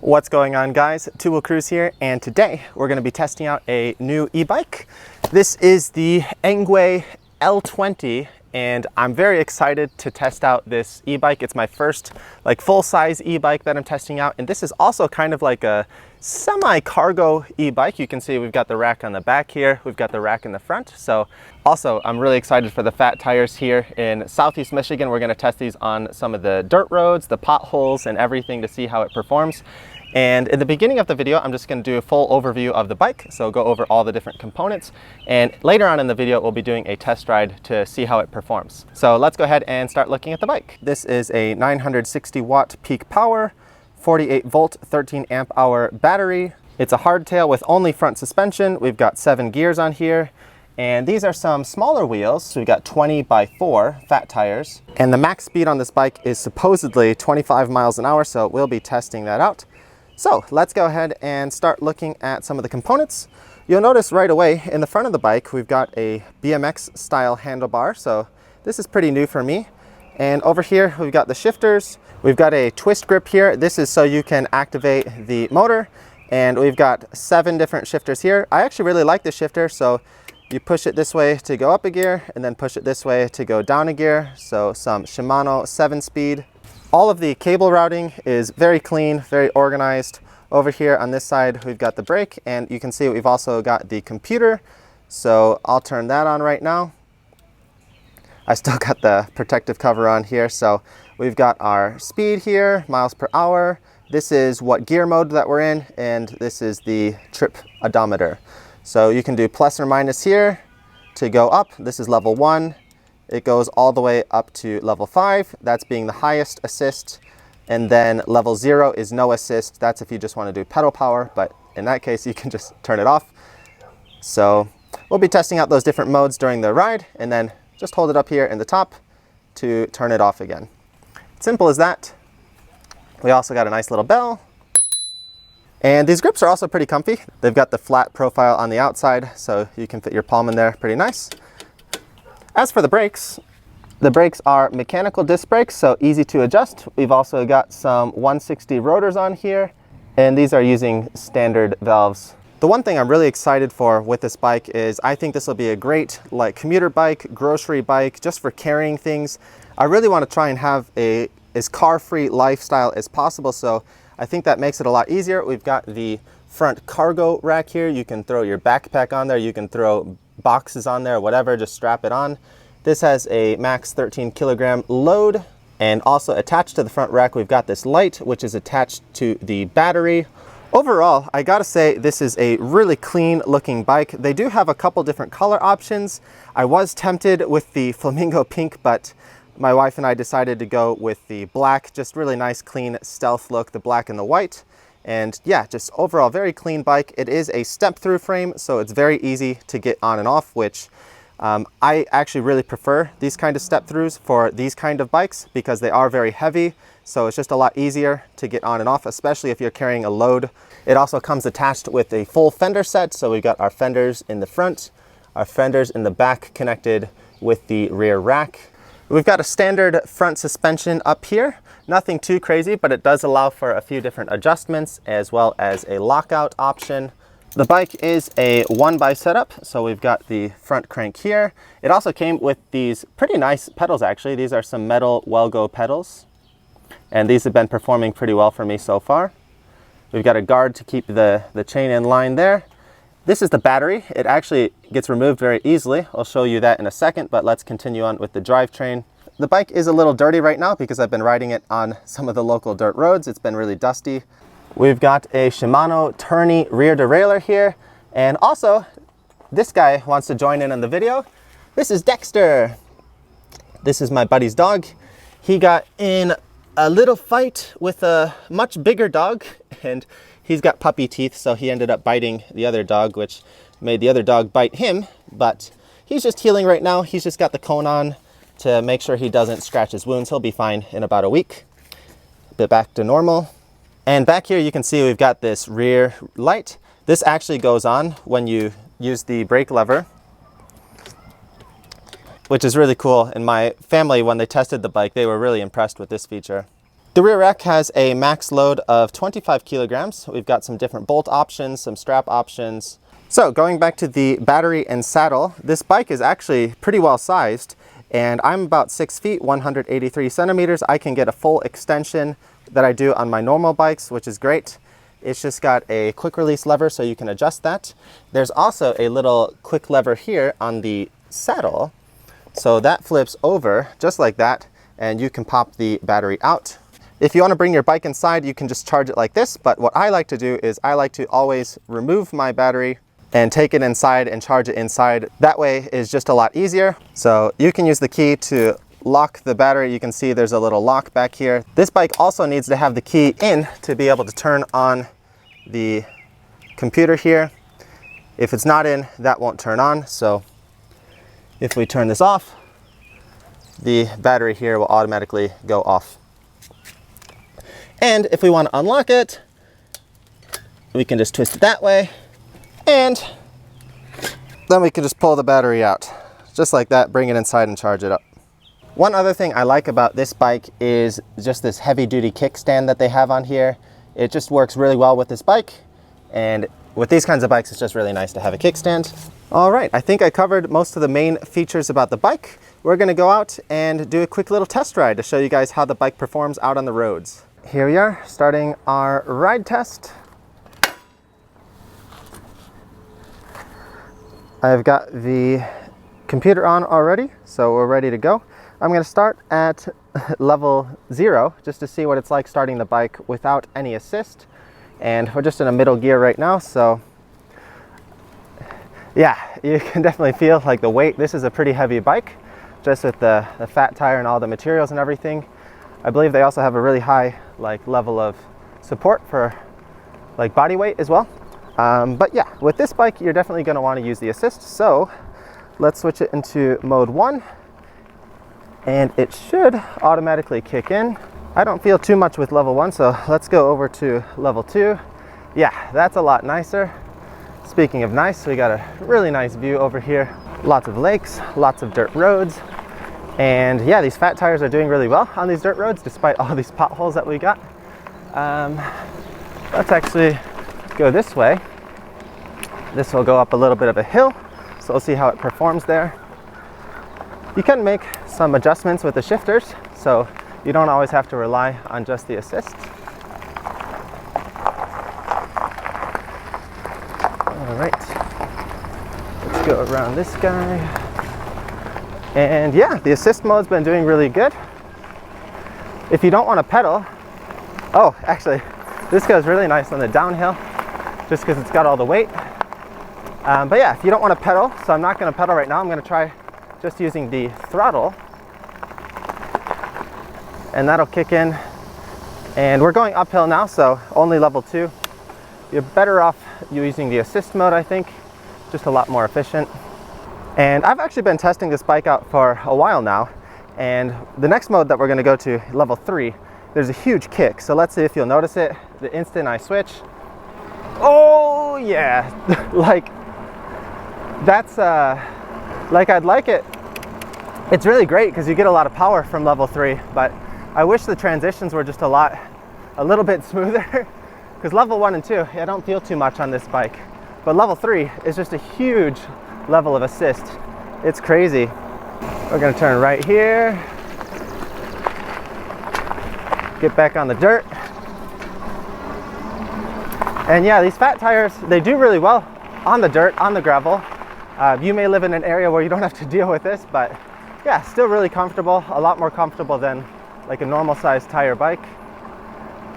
What's going on, guys? Two Wheel Cruise here, and today we're going to be testing out a new e-bike. This is the ENGWE L20, and I'm very excited to test out this e-bike. It's my first full-size e-bike that I'm testing out, and this is also kind of like a semi-cargo e-bike. You can see we've got the rack on the back here, we've got the rack in the front. So also I'm really excited for the fat tires here in Southeast Michigan. We're going to test these on some of the dirt roads, the potholes, and everything to see how it performs. And in the beginning of the video, I'm just going to do a full overview of the bike, so go over all the different components. And later on in the video, we'll be doing a test ride to see how it performs. So let's go ahead and start looking at the bike. This is a 960 watt peak power, 48 volt, 13 amp hour battery. It's a hardtail with only front suspension. We've got 7 gears on here. And these are some smaller wheels. So we've got 20x4 fat tires. And the max speed on this bike is supposedly 25 miles an hour, so we'll be testing that out. So let's go ahead and start looking at some of the components. You'll notice right away in the front of the bike, we've got a BMX style handlebar. So this is pretty new for me. And over here, we've got the shifters. We've got a twist grip here. This is so you can activate the motor. And we've got 7 different shifters here. I actually really like this shifter. So you push it this way to go up a gear and then push it this way to go down a gear. So some Shimano 7-speed. All of the cable routing is very clean, very organized. Over here on this side, we've got the brake, and you can see we've also got the computer. So I'll turn that on right now. I still got the protective cover on here. So we've got our speed here, miles per hour. This is what gear mode that we're in, and this is the trip odometer. So you can do plus or minus here to go up. This is level 1. It goes all the way up to level 5, that's being the highest assist. And then level 0 is no assist. That's if you just want to do pedal power, but in that case, you can just turn it off. So we'll be testing out those different modes during the ride, and then just hold it up here in the top to turn it off again. Simple as that. We also got a nice little bell. And these grips are also pretty comfy. They've got the flat profile on the outside, so you can fit your palm in there pretty nice. As for the brakes are mechanical disc brakes, so easy to adjust. We've also got some 160 rotors on here, and these are using standard valves. The one thing I'm really excited for with this bike is I think this will be a great commuter bike, grocery bike, just for carrying things. I really want to try and have as car-free lifestyle as possible, so I think that makes it a lot easier. We've got the front cargo rack here. You can throw your backpack on there, you can throw boxes on there, whatever, just strap it on. This has a max 13 kilogram load, and also attached to the front rack we've got this light which is attached to the battery. Overall, I gotta say this is a really clean looking bike. They do have a couple different color options. I was tempted with the flamingo pink, but my wife and I decided to go with the black. Just really nice clean stealth look, the black and the white. And yeah, just overall very clean bike. It is a step-through frame, so it's very easy to get on and off, which I actually really prefer these kind of step-throughs for these kind of bikes because they are very heavy. So it's just a lot easier to get on and off, especially if you're carrying a load. It also comes attached with a full fender set. So we've got our fenders in the front, our fenders in the back connected with the rear rack. We've got a standard front suspension up here. Nothing too crazy, but it does allow for a few different adjustments as well as a lockout option. The bike is a 1x setup, so we've got the front crank here. It also came with these pretty nice pedals actually. These are some metal Well-Go pedals, and these have been performing pretty well for me so far. We've got a guard to keep the chain in line there. This is the battery. It actually gets removed very easily. I'll show you that in a second, but let's continue on with the drivetrain. The bike is a little dirty right now because I've been riding it on some of the local dirt roads. It's been really dusty. We've got a Shimano tourney rear derailleur here. And also, this guy wants to join in on the video. This is Dexter. This is my buddy's dog. He got in a little fight with a much bigger dog, and he's got puppy teeth, so he ended up biting the other dog, which made the other dog bite him. But he's just healing right now. He's just got the cone on to make sure he doesn't scratch his wounds. He'll be fine in about a week. A bit back to normal. And back here you can see we've got this rear light. This actually goes on when you use the brake lever, which is really cool. And my family, when they tested the bike, they were really impressed with this feature. The rear rack has a max load of 25 kilograms. We've got some different bolt options, some strap options. So going back to the battery and saddle, this bike is actually pretty well sized, and I'm about 6 feet, 183 centimeters. I can get a full extension that I do on my normal bikes, which is great. It's just got a quick release lever so you can adjust that. There's also a little quick lever here on the saddle. So that flips over just like that, and you can pop the battery out. If you want to bring your bike inside, you can just charge it like this, but what I like to do is I like to always remove my battery and take it inside and charge it inside. That way is just a lot easier. So you can use the key to lock the battery. You can see there's a little lock back here. This bike also needs to have the key in to be able to turn on the computer here. If it's not in, that won't turn on. So if we turn this off, the battery here will automatically go off. And if we want to unlock it, we can just twist it that way, and then we can just pull the battery out. Just like that, bring it inside and charge it up. One other thing I like about this bike is just this heavy duty kickstand that they have on here. It just works really well with this bike, and with these kinds of bikes, it's just really nice to have a kickstand. All right, I think I covered most of the main features about the bike. We're gonna go out and do a quick little test ride to show you guys how the bike performs out on the roads. Here we are, starting our ride test. I've got the computer on already, so we're ready to go. I'm going to start at level 0 just to see what it's like starting the bike without any assist. And we're just in a middle gear right now, so yeah, you can definitely feel like the weight. This is a pretty heavy bike, just with the fat tire and all the materials and everything. I believe they also have a really high level of support for body weight as well. But yeah, with this bike, you're definitely going to want to use the assist. So let's switch it into mode 1, and it should automatically kick in. I don't feel too much with level 1, so let's go over to level 2. Yeah, that's a lot nicer. Speaking of nice, we got a really nice view over here. Lots of lakes, lots of dirt roads. And yeah, these fat tires are doing really well on these dirt roads despite all these potholes that we got. Let's actually go this way. This will go up a little bit of a hill, so we'll see how it performs there. You can make some adjustments with the shifters, so you don't always have to rely on just the assist. All right, let's go around this guy. And yeah, the assist mode's been doing really good. If you don't want to pedal, oh, actually, this goes really nice on the downhill, just because it's got all the weight. But yeah, if you don't want to pedal, so I'm not going to pedal right now, I'm going to try just using the throttle, and that'll kick in. And we're going uphill now, so only level 2. You're better off using the assist mode, I think, just a lot more efficient. And I've actually been testing this bike out for a while now, and the next mode that we're going to go to, level 3, there's a huge kick. So let's see if you'll notice it the instant I switch. Oh yeah, that's I'd like it. It's really great because you get a lot of power from level 3, but I wish the transitions were just a little bit smoother, because level 1 and 2, I don't feel too much on this bike, but level 3 is just a huge level of assist. It's crazy. We're gonna turn right here, get back on the dirt. And yeah, these fat tires, they do really well on the dirt, on the gravel. You may live in an area where you don't have to deal with this, but yeah, still really comfortable, a lot more comfortable than a normal sized tire bike.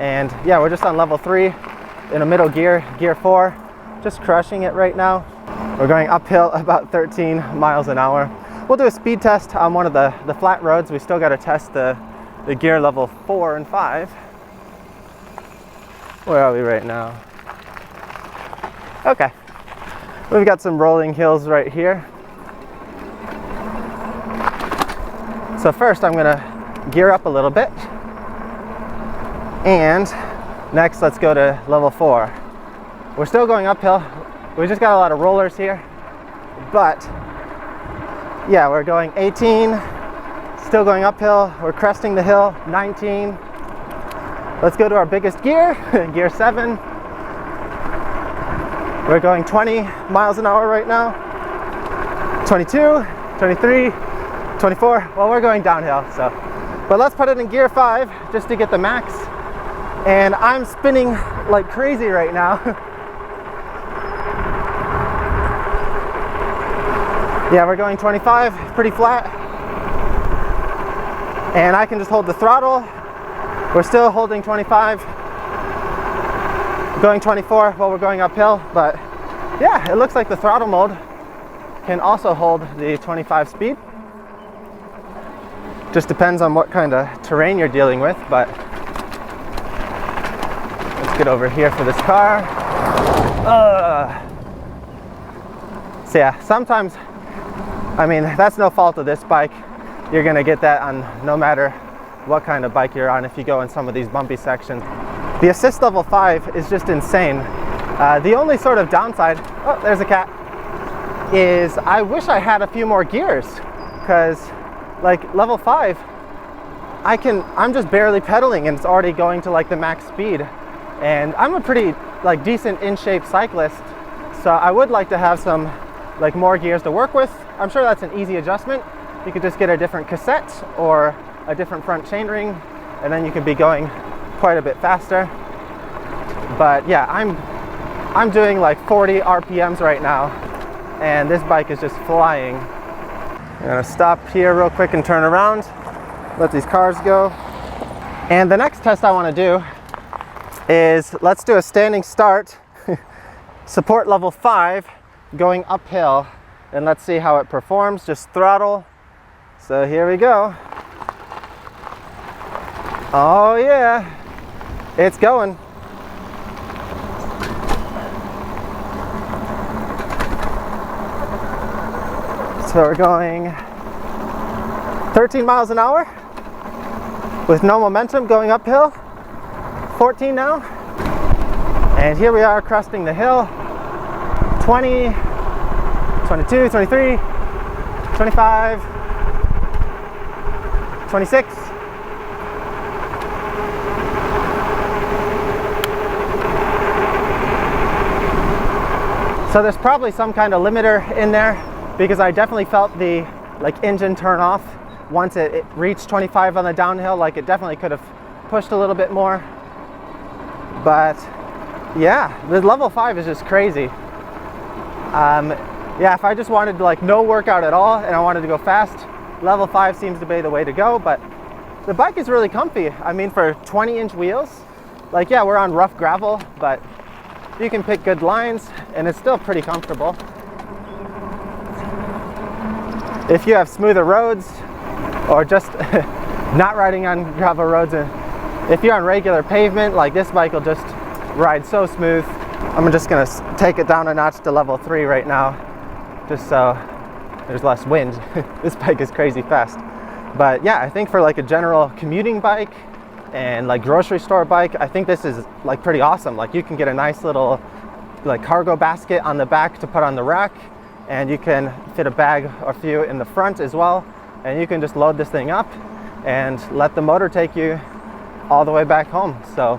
And yeah, we're just on level 3 in a middle gear, gear 4, just crushing it right now. We're going uphill about 13 miles an hour. We'll do a speed test on one of the flat roads. We still got to test the gear level 4 and 5. Where are we right now? Okay, we've got some rolling hills right here. So first I'm gonna gear up a little bit, and next let's go to level 4. We're still going uphill. We just got a lot of rollers here, but yeah, we're going 18, still going uphill. We're cresting the hill, 19, Let's go to our biggest gear, gear 7. We're going 20 miles an hour right now. 22, 23, 24. Well, we're going downhill, so. But let's put it in gear 5 just to get the max. And I'm spinning like crazy right now. Yeah, we're going 25, pretty flat. And I can just hold the throttle. We're still holding 25. Going 24 while we're going uphill, but yeah, it looks like the throttle mode can also hold the 25 speed. Just depends on what kind of terrain you're dealing with, but let's get over here for this car. So yeah, sometimes, I mean, that's no fault of this bike. You're gonna get that on no matter what kind of bike you're on if you go in some of these bumpy sections. The assist level 5 is just insane. The only sort of downside, oh, there's a cat, is I wish I had a few more gears, because like level 5, I'm just barely pedaling and it's already going to like the max speed. And I'm a pretty like decent in shape cyclist, so I would like to have some like more gears to work with. I'm sure that's an easy adjustment. You could just get a different cassette or a different front chainring, and then you could be going quite a bit faster. But yeah, I'm doing like 40 RPMs right now, and this bike is just flying. I'm gonna stop here real quick and turn around, let these cars go. And the next test I want to do is, let's do a standing start, support level 5, going uphill, and let's see how it performs. Just throttle. So here we go. Oh yeah, it's going. So we're going 13 miles an hour with no momentum, going uphill. 14 now. And here we are cresting the hill. 20, 22, 23, 25, 26. So there's probably some kind of limiter in there, because I definitely felt the like engine turn off once it reached 25 on the downhill. Like it definitely could have pushed a little bit more. But yeah, the level 5 is just crazy. Yeah, if I just wanted like no workout at all and I wanted to go fast, level 5 seems to be the way to go. But the bike is really comfy. I mean, for 20-inch wheels, like yeah, we're on rough gravel, but you can pick good lines and it's still pretty comfortable. If you have smoother roads, or just not riding on gravel roads, and if you're on regular pavement, like this bike will just ride so smooth. I'm just gonna take it down a notch to level 3 right now, just so there's less wind. This bike is crazy fast. But yeah, I think for like a general commuting bike and like grocery store bike, I think this is like pretty awesome. Like you can get a nice little like cargo basket on the back to put on the rack, and you can fit a bag or a few in the front as well, and you can just load this thing up and let the motor take you all the way back home. So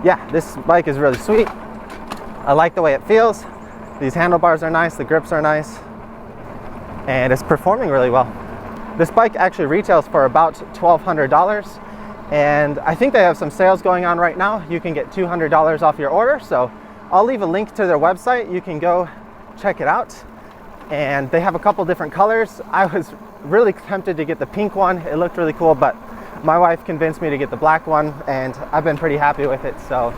yeah, this bike is really sweet. I like the way it feels. These handlebars are nice, the grips are nice, and it's performing really well. This bike actually retails for about $1,200, and I think they have some sales going on right now. You can get $200 off your order, so I'll leave a link to their website. You can go check it out. And they have a couple different colors. I was really tempted to get the pink one. It looked really cool, but my wife convinced me to get the black one, and I've been pretty happy with it. So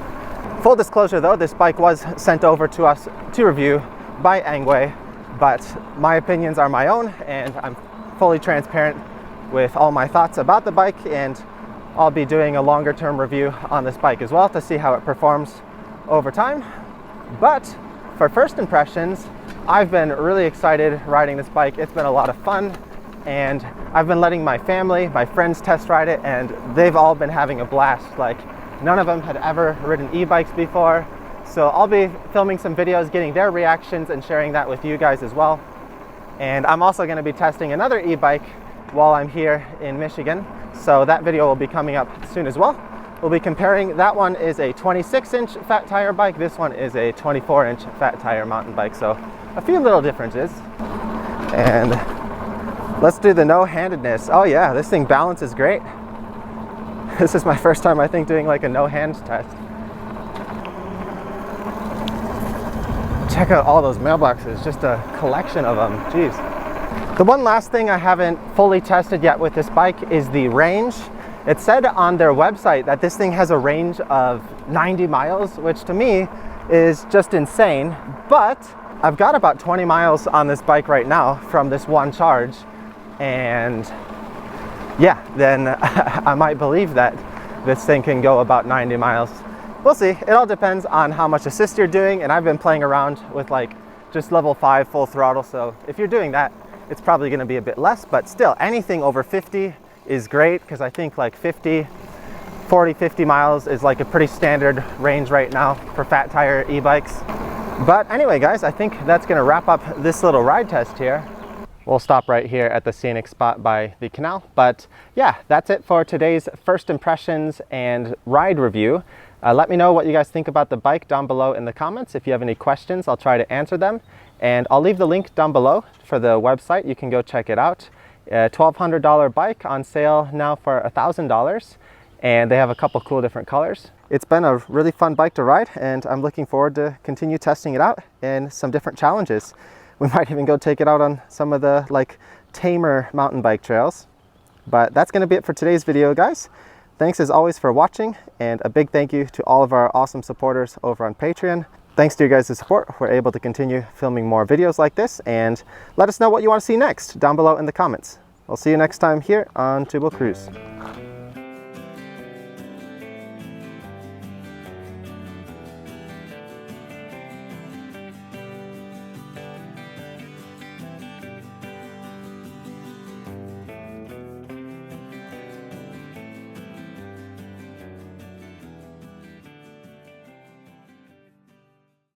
full disclosure though, this bike was sent over to us to review by ENGWE, but my opinions are my own, and I'm fully transparent with all my thoughts about the bike, and I'll be doing a longer term review on this bike as well to see how it performs over time. But for first impressions, I've been really excited riding this bike. It's been a lot of fun, and I've been letting my family, my friends test ride it, and they've all been having a blast. Like, none of them had ever ridden e-bikes before, so I'll be filming some videos, getting their reactions and sharing that with you guys as well. And I'm also going to be testing another e-bike while I'm here in Michigan, so that video will be coming up soon as well. We'll be comparing, that one is a 26-inch fat tire bike, this one is a 24-inch fat tire mountain bike, so a few little differences. And let's do the no-handedness. Oh yeah, this thing balances great. This is my first time, I think, doing like a no-hand test. Check out all those mailboxes, just a collection of them, jeez. The one last thing I haven't fully tested yet with this bike is the range. It said on their website that this thing has a range of 90 miles, which to me is just insane. But I've got about 20 miles on this bike right now from this one charge. And yeah, then I might believe that this thing can go about 90 miles. We'll see. It all depends on how much assist you're doing. And I've been playing around with like just level 5 full throttle. So if you're doing that, it's probably going to be a bit less, but still anything over 50 is great, because I think like 40, 50 miles is like a pretty standard range right now for fat tire e-bikes. But anyway, guys, I think that's going to wrap up this little ride test here. We'll stop right here at the scenic spot by the canal. But yeah, that's it for today's first impressions and ride review. Let me know what you guys think about the bike down below in the comments. If you have any questions, I'll try to answer them. And I'll leave the link down below for the website. You can go check it out. A $1,200 bike on sale now for $1,000. And they have a couple cool different colors. It's been a really fun bike to ride, and I'm looking forward to continue testing it out in some different challenges. We might even go take it out on some of the like tamer mountain bike trails. But that's going to be it for today's video, guys. Thanks as always for watching, and a big thank you to all of our awesome supporters over on Patreon. Thanks to your guys' support, we're able to continue filming more videos like this, and let us know what you want to see next down below in the comments. We'll see you next time here on Two Wheel Cruise.